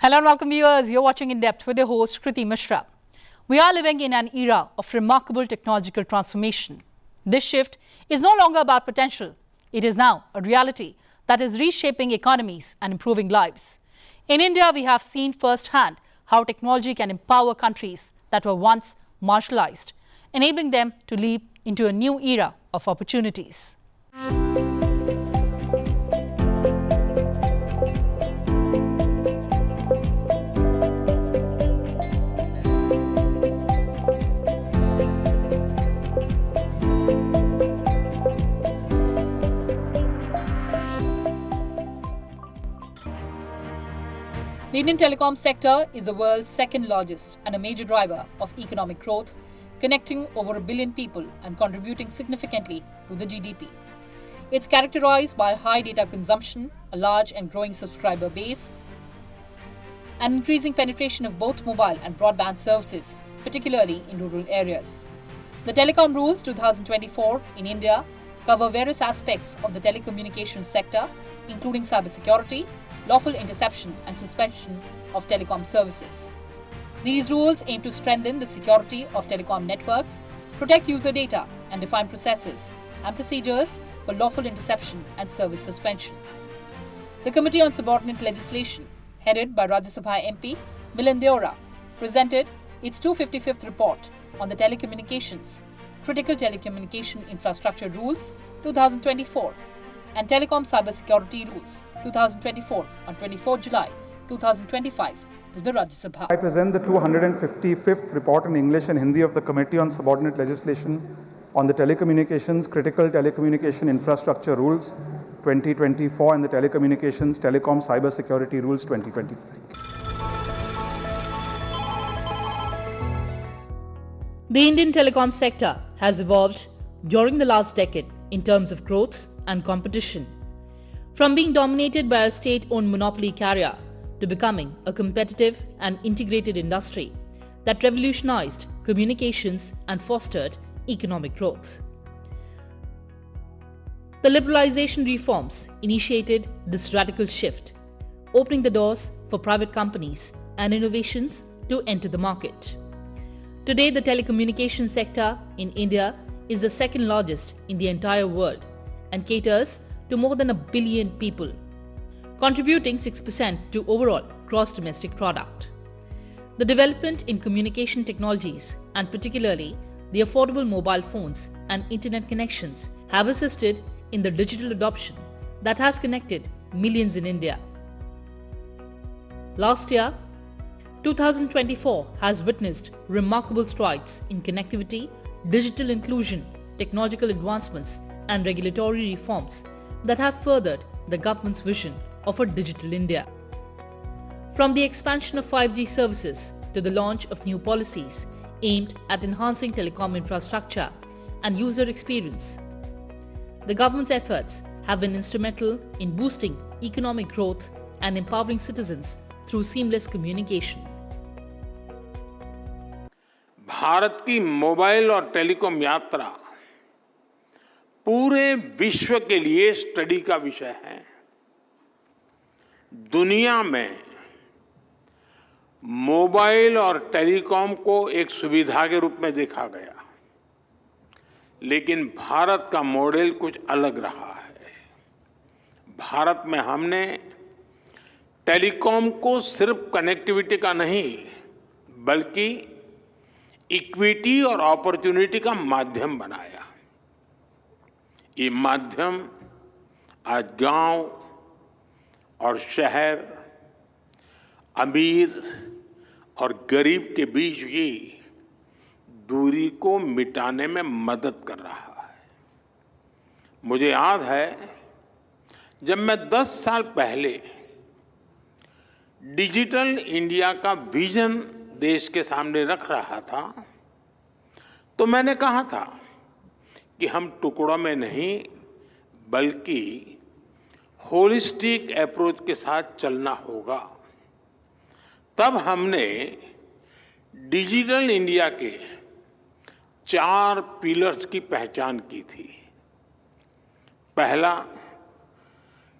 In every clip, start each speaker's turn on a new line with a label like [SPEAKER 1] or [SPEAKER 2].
[SPEAKER 1] Hello and welcome viewers. You're watching In Depth with your host Kriti Mishra. We are living in an era of remarkable technological transformation. This shift is no longer about potential. It is now a reality that is reshaping economies and improving lives. In India, we have seen firsthand how technology can empower countries that were once marginalized, enabling them to leap into a new era of opportunities. The Indian telecom sector is the world's second largest and a major driver of economic growth, connecting over 1 billion people and contributing significantly to the GDP. It's characterized by high data consumption, a large and growing subscriber base, and increasing penetration of both mobile and broadband services, particularly in rural areas. The Telecom Rules 2024 in India cover various aspects of the telecommunications sector, including cybersecurity, lawful interception and suspension of telecom services. These rules aim to strengthen the security of telecom networks, protect user data, and define processes and procedures for lawful interception and service suspension. The Committee on Subordinate Legislation, headed by Rajya Sabha MP Milan Deora, presented its 255th report on the Telecommunications, Critical Telecommunication Infrastructure Rules 2024 and Telecom Cybersecurity Rules 2024 on 24 July 2025 to the Rajya Sabha.
[SPEAKER 2] I present the 255th report in English and Hindi of the Committee on Subordinate Legislation on the Telecommunications Critical Telecommunication Infrastructure Rules 2024 and the Telecommunications Telecom Cybersecurity Rules 2023.
[SPEAKER 3] The Indian telecom sector has evolved during the last decade in terms of growth and competition. From being dominated by a state-owned monopoly carrier to becoming a competitive and integrated industry that revolutionized communications and fostered economic growth. The liberalization reforms initiated this radical shift, opening the doors for private companies and innovations to enter the market. Today, the telecommunications sector in India is the second largest in the entire world and caters to more than 1 billion people, contributing 6% to overall gross domestic product. The development in communication technologies, and particularly the affordable mobile phones and internet connections, have assisted in the digital adoption that has connected millions in India. Last year, 2024 has witnessed remarkable strides in connectivity, digital inclusion, technological advancements, and regulatory reforms that have furthered the government's vision of a digital India. From the expansion of 5G services to the launch of new policies aimed at enhancing telecom infrastructure and user experience, the government's efforts have been instrumental in boosting economic growth and empowering citizens through seamless communication.
[SPEAKER 4] Bharat की mobile और telecom यात्रा पूरे विश्व के लिए study का विषय है। दुनिया में मोबाइल और टेलीकॉम को एक सुविधा के रूप में देखा गया, लेकिन भारत का मॉडल कुछ अलग रहा है। भारत में हमने टेलीकॉम को सिर्फ कनेक्टिविटी का नहीं, बल्कि इक्विटी और अपॉर्चुनिटी का माध्यम बनाया। ये माध्यम आज गांव और शहर, अमीर और गरीब के बीच की दूरी को मिटाने में मदद कर रहा है। मुझे याद है जब मैं 10 साल पहले डिजिटल इंडिया का विजन देश के सामने रख रहा था, तो मैंने कहा था कि हम टुकड़ों में नहीं बल्कि होलिस्टिक अप्रोच के साथ चलना होगा। तब हमने डिजिटल इंडिया के 4 पिलर्स की पहचान की थी। पहला,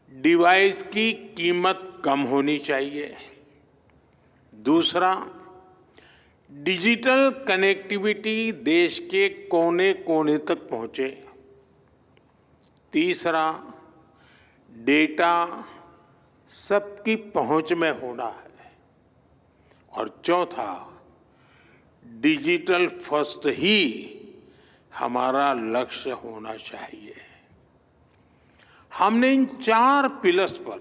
[SPEAKER 4] डिवाइस की कीमत कम होनी चाहिए। दूसरा, डिजिटल कनेक्टिविटी देश के कोने कोने तक पहुंचे। तीसरा, डेटा सबकी पहुंच में होना है। और चौथा, डिजिटल फर्स्ट ही हमारा लक्ष्य होना चाहिए। हमने इन 4 पिलर्स पर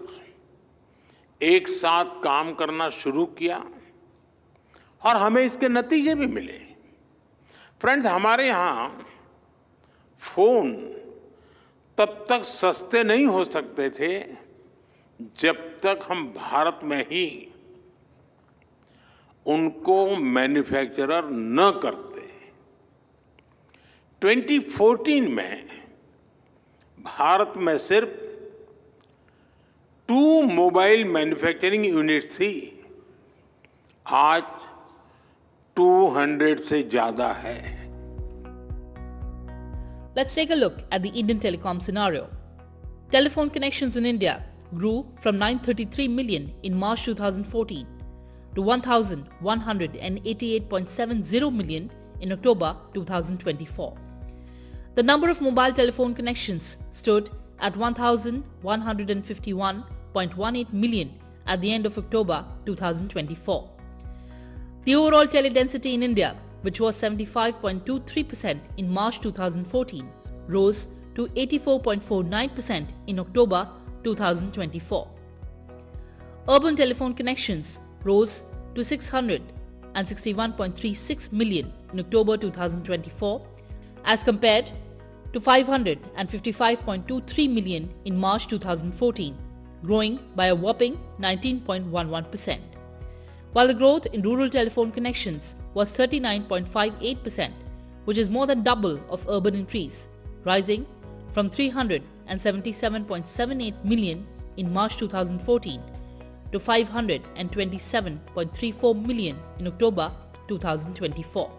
[SPEAKER 4] एक साथ काम करना शुरू किया और हमें इसके नतीजे भी मिले। फ्रेंड्स, हमारे यहाँ फोन तब तक सस्ते नहीं हो सकते थे जब तक हम भारत में ही उनको मैन्युफैक्चरर न करते। 2014 में भारत में सिर्फ 2 मोबाइल मैन्युफैक्चरिंग यूनिट थी, आज 200 से ज्यादा है।
[SPEAKER 3] Let's take a look at the Indian telecom scenario. Telephone connections in India grew from 933 million in March 2014 to 1,188.70 million in October 2024. The number of mobile telephone connections stood at 1,151.18 million at the end of October 2024. The overall teledensity in India, which was 75.23% in March 2014, rose to 84.49% in October 2024. Urban telephone connections rose to 661.36 million in October 2024 as compared to 555.23 million in March 2014, growing by a whopping 19.11%. While the growth in rural telephone connections was 39.58%, which is more than double of urban increase, rising from 377.78 million in March 2014 to 527.34 million in October 2024.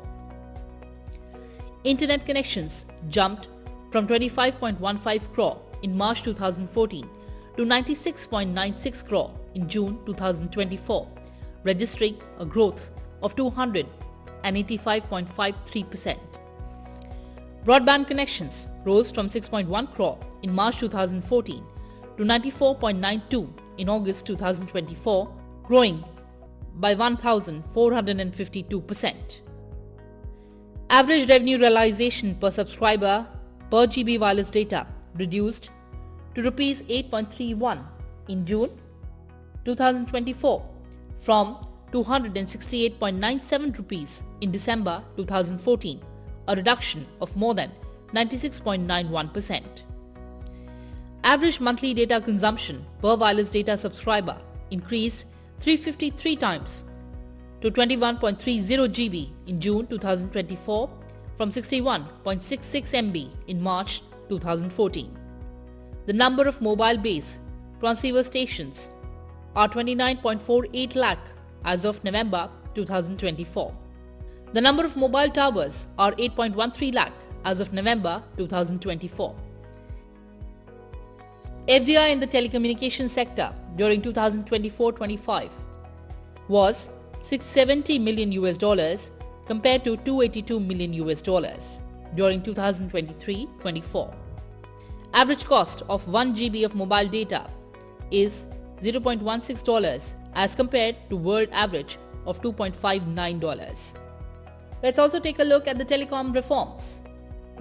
[SPEAKER 3] Internet connections jumped from 25.15 crore in March 2014 to 96.96 crore in June 2024, registering a growth of 285.53%. Broadband connections rose from 6.1 crore in March 2014 to 94.92 in August 2024, growing by 1,452%. Average revenue realization per subscriber per GB wireless data reduced to Rs 8.31 in June 2024 from 268.97 rupees in December 2014, a reduction of more than 96.91%. Average monthly data consumption per wireless data subscriber increased 353 times to 21.30 GB in June 2024 from 61.66 MB in March 2014. The number of mobile-based transceiver stations are 29.48 lakh as of November 2024. The number of mobile towers are 8.13 lakh as of November 2024. FDI in the telecommunications sector during 2024-25 was $670 million compared to $282 million during 2023-24. Average cost of 1 GB of mobile data is $0.16 as compared to world average of $2.59. Let's also take a look at the Telecom Reforms.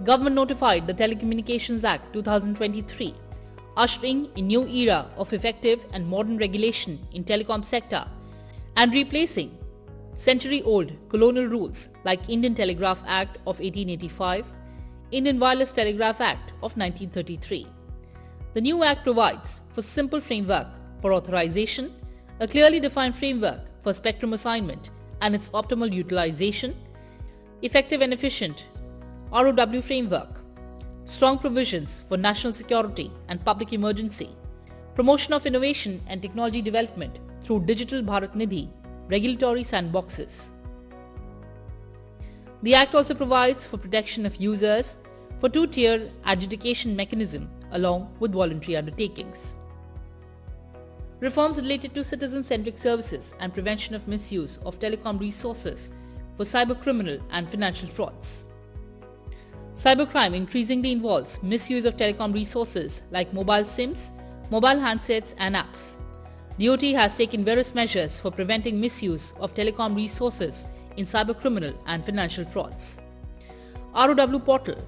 [SPEAKER 3] Government notified the Telecommunications Act 2023, ushering a new era of effective and modern regulation in telecom sector and replacing century-old colonial rules like Indian Telegraph Act of 1885, Indian Wireless Telegraph Act of 1933. The new act provides for simple framework for authorization, a clearly defined framework for spectrum assignment and its optimal utilization, effective and efficient ROW framework, strong provisions for national security and public emergency, promotion of innovation and technology development through Digital Bharat Nidhi, regulatory sandboxes. The Act also provides for protection of users for two-tier adjudication mechanism along with voluntary undertakings. Reforms related to citizen-centric services and prevention of misuse of telecom resources for cybercriminal and financial frauds. Cybercrime increasingly involves misuse of telecom resources like mobile SIMs, mobile handsets and apps. DoT has taken various measures for preventing misuse of telecom resources in cybercriminal and financial frauds. ROW portal.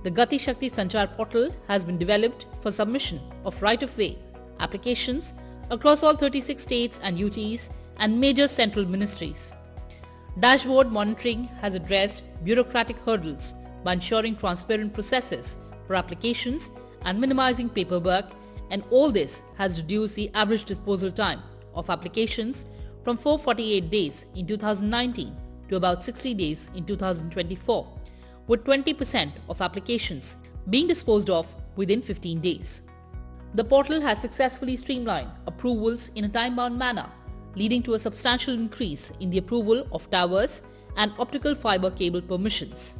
[SPEAKER 3] The Gati Shakti Sanchar portal has been developed for submission of right-of-way applications across all 36 states and UTs and major central ministries. Dashboard monitoring has addressed bureaucratic hurdles by ensuring transparent processes for applications and minimizing paperwork, and all this has reduced the average disposal time of applications from 448 days in 2019 to about 60 days in 2024, with 20% of applications being disposed of within 15 days. The portal has successfully streamlined approvals in a time-bound manner, leading to a substantial increase in the approval of towers and optical fiber cable permissions.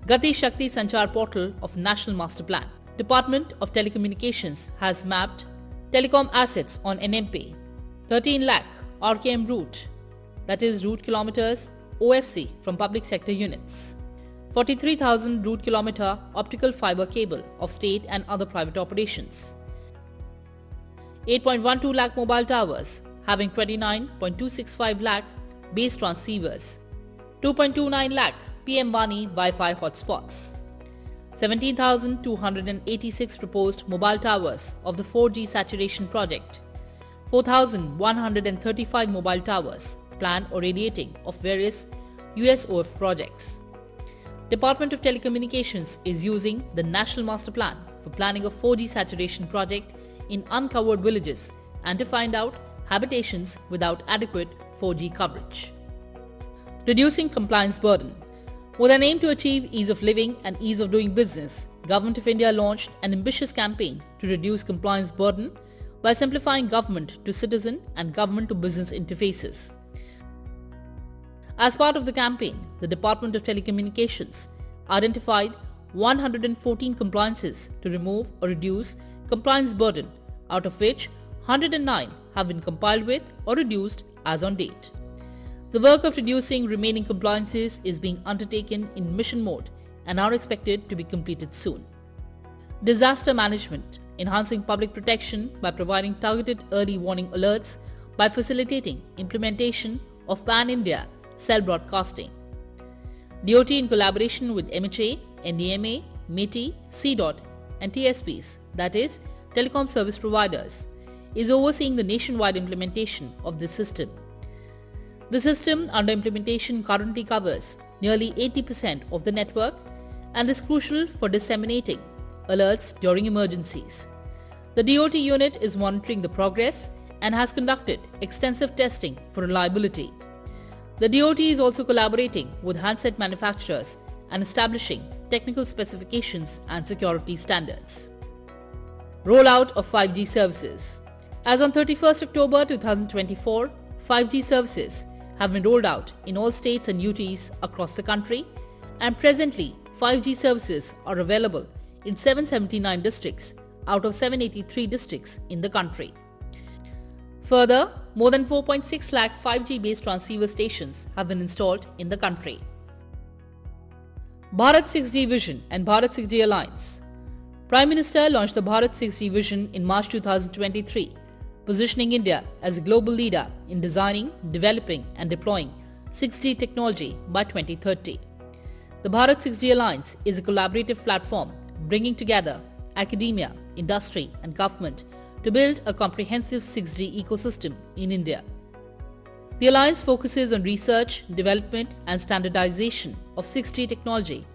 [SPEAKER 3] Gati Shakti Sanchar portal of National Master Plan. Department of Telecommunications has mapped telecom assets on NMP. 13 lakh RKM route, that is route kilometers, OFC from public sector units. 43,000 route kilometer optical fiber cable of state and other private operations. 8.12 lakh mobile towers having 29.265 lakh base transceivers. 2.29 lakh PM Vani Wi-Fi hotspots. 17,286 proposed mobile towers of the 4G saturation project. 4,135 mobile towers planned or radiating of various USOF projects. Department of Telecommunications is using the National Master Plan for planning a 4G saturation project in uncovered villages and to find out habitations without adequate 4G coverage. Reducing compliance burden. With an aim to achieve ease of living and ease of doing business, Government of India launched an ambitious campaign to reduce compliance burden by simplifying government to citizen and government to business interfaces. As part of the campaign, the Department of Telecommunications identified 114 compliances to remove or reduce compliance burden, out of which 109 have been complied with or reduced as on date. The work of reducing remaining compliances is being undertaken in mission mode and are expected to be completed soon. Disaster management, enhancing public protection by providing targeted early warning alerts by facilitating implementation of Pan-India cell broadcasting. DoT in collaboration with MHA, NDMA, METI, CDOT and TSPs, that is, telecom service providers, is overseeing the nationwide implementation of this system. The system under implementation currently covers nearly 80% of the network and is crucial for disseminating alerts during emergencies. The DoT unit is monitoring the progress and has conducted extensive testing for reliability. The DoT is also collaborating with handset manufacturers and establishing technical specifications and security standards. Rollout of 5G services. As on 31st October 2024, 5G services have been rolled out in all states and UTs across the country, and presently 5G services are available in 779 districts out of 783 districts in the country. Further, more than 4.6 lakh 5G based transceiver stations have been installed in the country. Bharat 6G Vision and Bharat 6G Alliance. Prime Minister launched the Bharat 6G Vision in March 2023, positioning India as a global leader in designing, developing and deploying 6G technology by 2030. The Bharat 6G Alliance is a collaborative platform bringing together academia, industry and government to build a comprehensive 6G ecosystem in India. The alliance focuses on research, development and standardization of 6G technology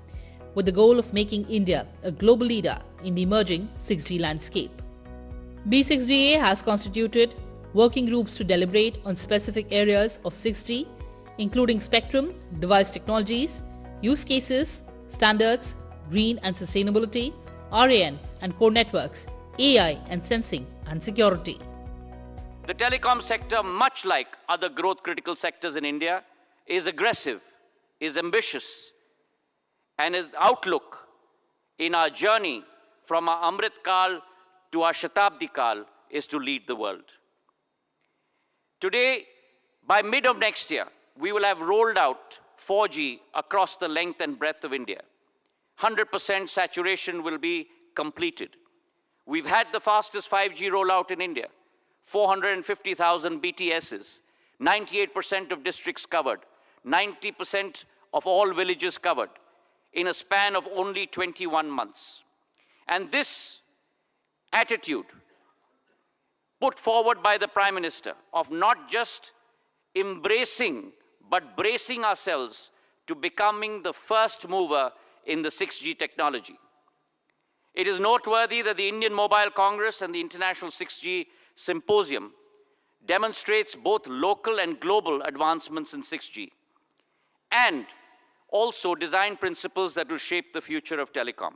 [SPEAKER 3] with the goal of making India a global leader in the emerging 6G landscape. B6GA has constituted working groups to deliberate on specific areas of 6G, including spectrum, device technologies, use cases, standards, green and sustainability, RAN and core networks, AI and sensing and security.
[SPEAKER 5] The telecom sector, much like other growth critical sectors in India, is aggressive, is ambitious, and its outlook in our journey from our Amrit Kal to our Shatabdi Kal is to lead the world. Today, by mid of next year, we will have rolled out 4G across the length and breadth of India. 100% saturation will be completed. We've had the fastest 5G rollout in India, 450,000 BTSs, 98% of districts covered, 90% of all villages covered in a span of only 21 months. And this attitude put forward by the Prime Minister of not just embracing but bracing ourselves to becoming the first mover in the 6G technology. It is noteworthy that the Indian Mobile Congress and the International 6G Symposium demonstrates both local and global advancements in 6G and also design principles that will shape the future of telecom.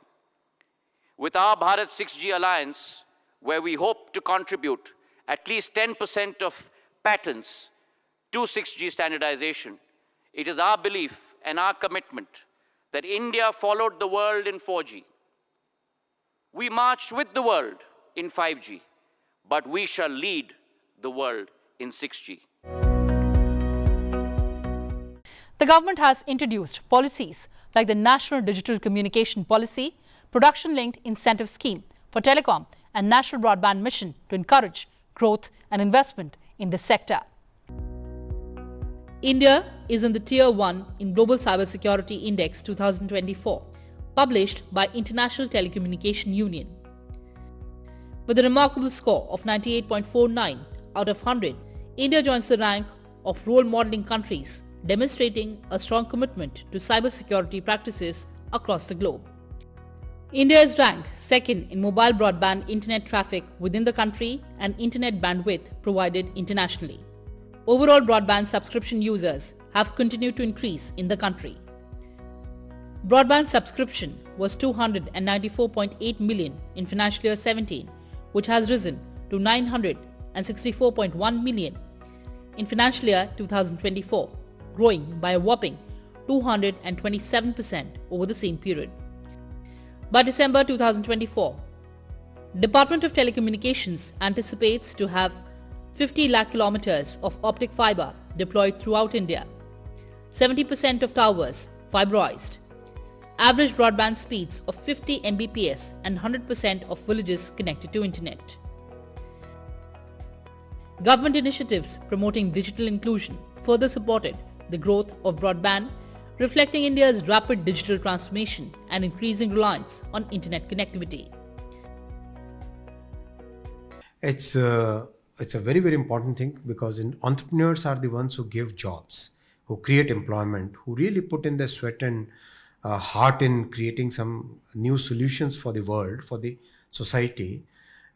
[SPEAKER 5] With our Bharat 6G Alliance, where we hope to contribute at least 10% of patents to 6G standardization, it is our belief and our commitment that India followed the world in 4G. We marched with the world in 5G, but we shall lead the world in 6G.
[SPEAKER 1] The government has introduced policies like the National Digital Communication Policy, Production-Linked Incentive Scheme for Telecom and National Broadband Mission to encourage growth and investment in this sector.
[SPEAKER 3] India is in the Tier 1 in Global Cybersecurity Index 2024, published by International Telecommunication Union. With a remarkable score of 98.49 out of 100, India joins the rank of role modeling countries, demonstrating a strong commitment to cybersecurity practices across the globe. India is ranked second in mobile broadband internet traffic within the country and internet bandwidth provided internationally. Overall broadband subscription users have continued to increase in the country. Broadband subscription was 294.8 million in financial year 17, which has risen to 964.1 million in financial year 2024, growing by a whopping 227% over the same period. By December 2024, Department of Telecommunications anticipates to have 50 lakh kilometers of optic fiber deployed throughout India, 70% of towers fiberized, average broadband speeds of 50 Mbps and 100% of villages connected to internet. Government initiatives promoting digital inclusion further supported the growth of broadband, reflecting India's rapid digital transformation and increasing reliance on internet connectivity.
[SPEAKER 6] It's a very, very important thing because entrepreneurs are the ones who give jobs, who create employment, who really put in their sweat and heart in creating some new solutions for the world, for the society.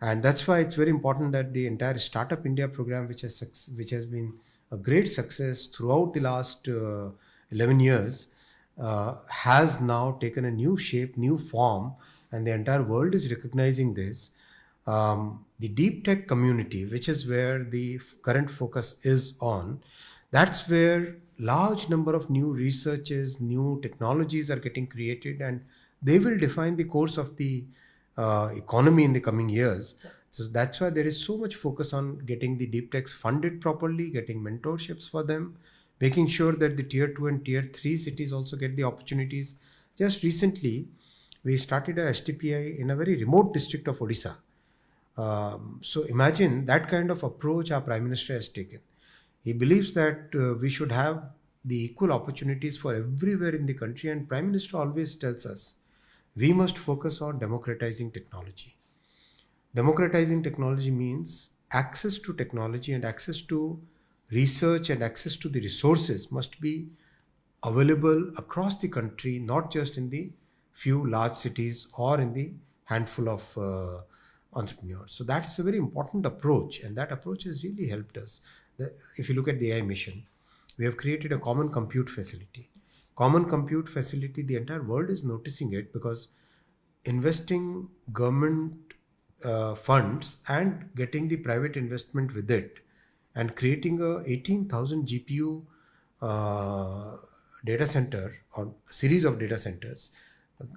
[SPEAKER 6] And that's why it's very important that the entire Startup India program, which has been a great success throughout the last 11 years, has now taken a new shape, new form, and the entire world is recognizing this. The deep tech community, which is where the current focus is on, that's where large number of new researches, new technologies are getting created, and they will define the course of the economy in the coming years. So that's why there is so much focus on getting the deep techs funded properly, getting mentorships for them, making sure that the tier 2 and tier 3 cities also get the opportunities. Just recently, we started a STPI in a very remote district of Odisha. So imagine that kind of approach our Prime Minister has taken. He believes that we should have the equal opportunities for everywhere in the country, and Prime Minister always tells us we must focus on democratizing technology. Democratizing technology means access to technology and access to research and access to the resources must be available across the country, not just in the few large cities or in the handful of entrepreneurs. So that's a very important approach, and that approach has really helped us. If you look at the AI mission, we have created a common compute facility. Common compute facility, the entire world is noticing it because investing government funds and getting the private investment with it and creating a 18,000 GPU data center or series of data centers,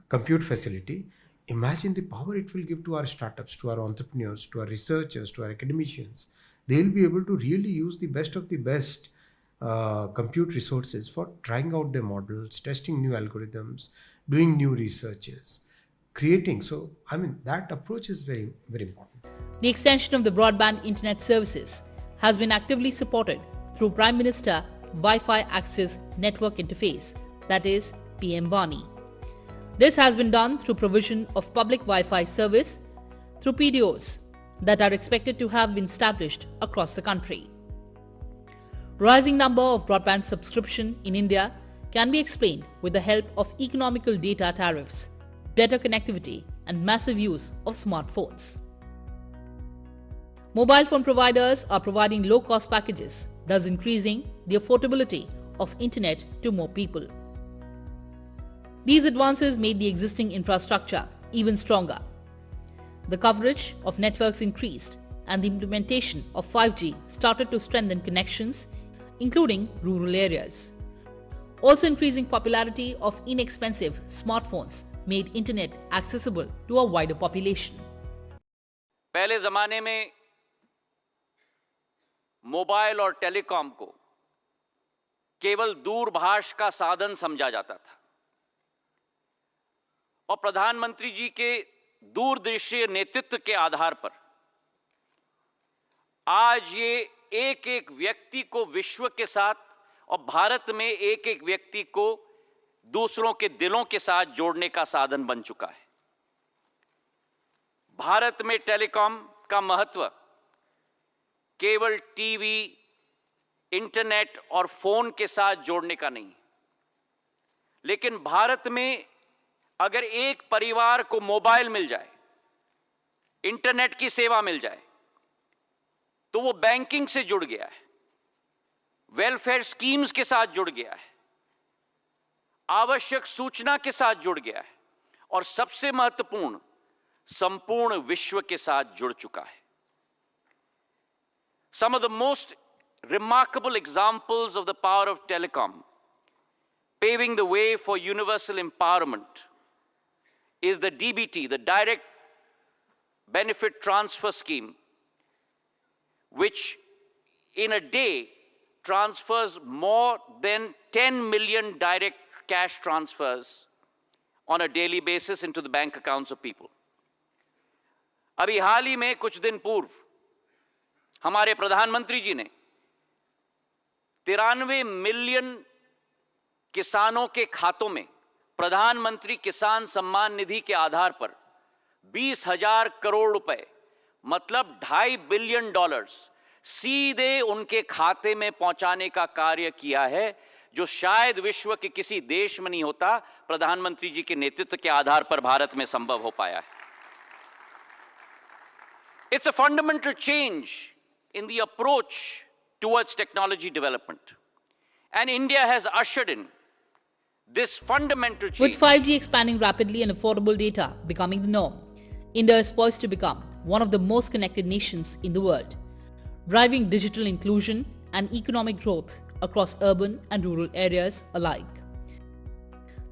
[SPEAKER 6] compute facility, imagine the power it will give to our startups, to our entrepreneurs, to our researchers, to our academicians. They'll be able to really use the best of the best compute resources for trying out their models, testing new algorithms, doing new researches, creating. So, I mean, that approach is very, very important.
[SPEAKER 3] The extension of the broadband internet services has been actively supported through Prime Minister Wi-Fi Access Network Interface, that is PM-WANI. This has been done through provision of public Wi-Fi service through PDOs that are expected to have been established across the country. Rising number of broadband subscription in India can be explained with the help of economical data tariffs, better connectivity and massive use of smartphones. Mobile phone providers are providing low-cost packages, thus increasing the affordability of internet to more people. These advances made the existing infrastructure even stronger. The coverage of networks increased and the implementation of 5G started to strengthen connections, including rural areas. Also, increasing popularity of inexpensive smartphones made internet accessible to a wider population.
[SPEAKER 5] पहले जमाने में mobile और telecom को केवल दूरभाष का साधन समझा जाता था और प्रधानमंत्री जी के दूरदृष्टि नेतृत्व के आधार पर आज ये एक एक व्यक्ति को विश्व के साथ और भारत में एक एक व्यक्ति को दूसरों के दिलों के साथ जोड़ने का साधन बन चुका है। भारत में टेलीकॉम का महत्व केवल टीवी, इंटरनेट और फोन के साथ जोड़ने का नहीं, लेकिन भारत में अगर एक परिवार को मोबाइल मिल जाए, इंटरनेट की सेवा मिल जाए, तो वो बैंकिंग से जुड़ गया है, वेलफेयर स्कीम्स के साथ जुड़ गया है, आवश्यक सूचना के साथ जुड़ गया है और सबसे महत्वपूर्ण संपूर्ण विश्व के साथ जुड़ चुका है। Some of the most remarkable examples of the power of telecom, paving the way for universal empowerment, is the DBT, the Direct Benefit Transfer Scheme, which in a day transfers more than 10 million direct cash transfers on a daily basis into the bank accounts of people. अभी हाल ही में कुछ दिन पूर्व हमारे प्रधानमंत्री जी ने 93 million किसानों के खातों में प्रधानमंत्री किसान सम्मान निधि के आधार पर 20,000 करोड़ रुपए, मतलब $2.5 बिलियन सीधे उनके खाते में पहुंचाने का कार्य किया है, जो शायद विश्व के किसी देश में नहीं होता, प्रधानमंत्री जी के नेतृत्व के आधार पर भारत में संभव हो पाया है। It's a fundamental change in the approach towards technology development. And India has ushered in this fundamental change.
[SPEAKER 3] With 5G expanding rapidly and affordable data becoming the norm, India is poised to become one of the most connected nations in the world, driving digital inclusion and economic growth across urban and rural areas alike.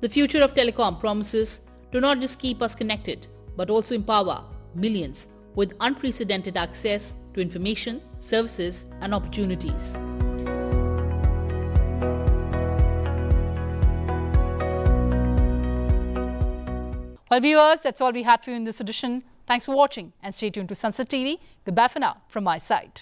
[SPEAKER 3] The future of telecom promises to not just keep us connected, but also empower millions with unprecedented access to information, services, and opportunities.
[SPEAKER 1] Well, viewers, that's all we had for you in this edition. Thanks for watching and stay tuned to Sansad TV. Goodbye for now from my side.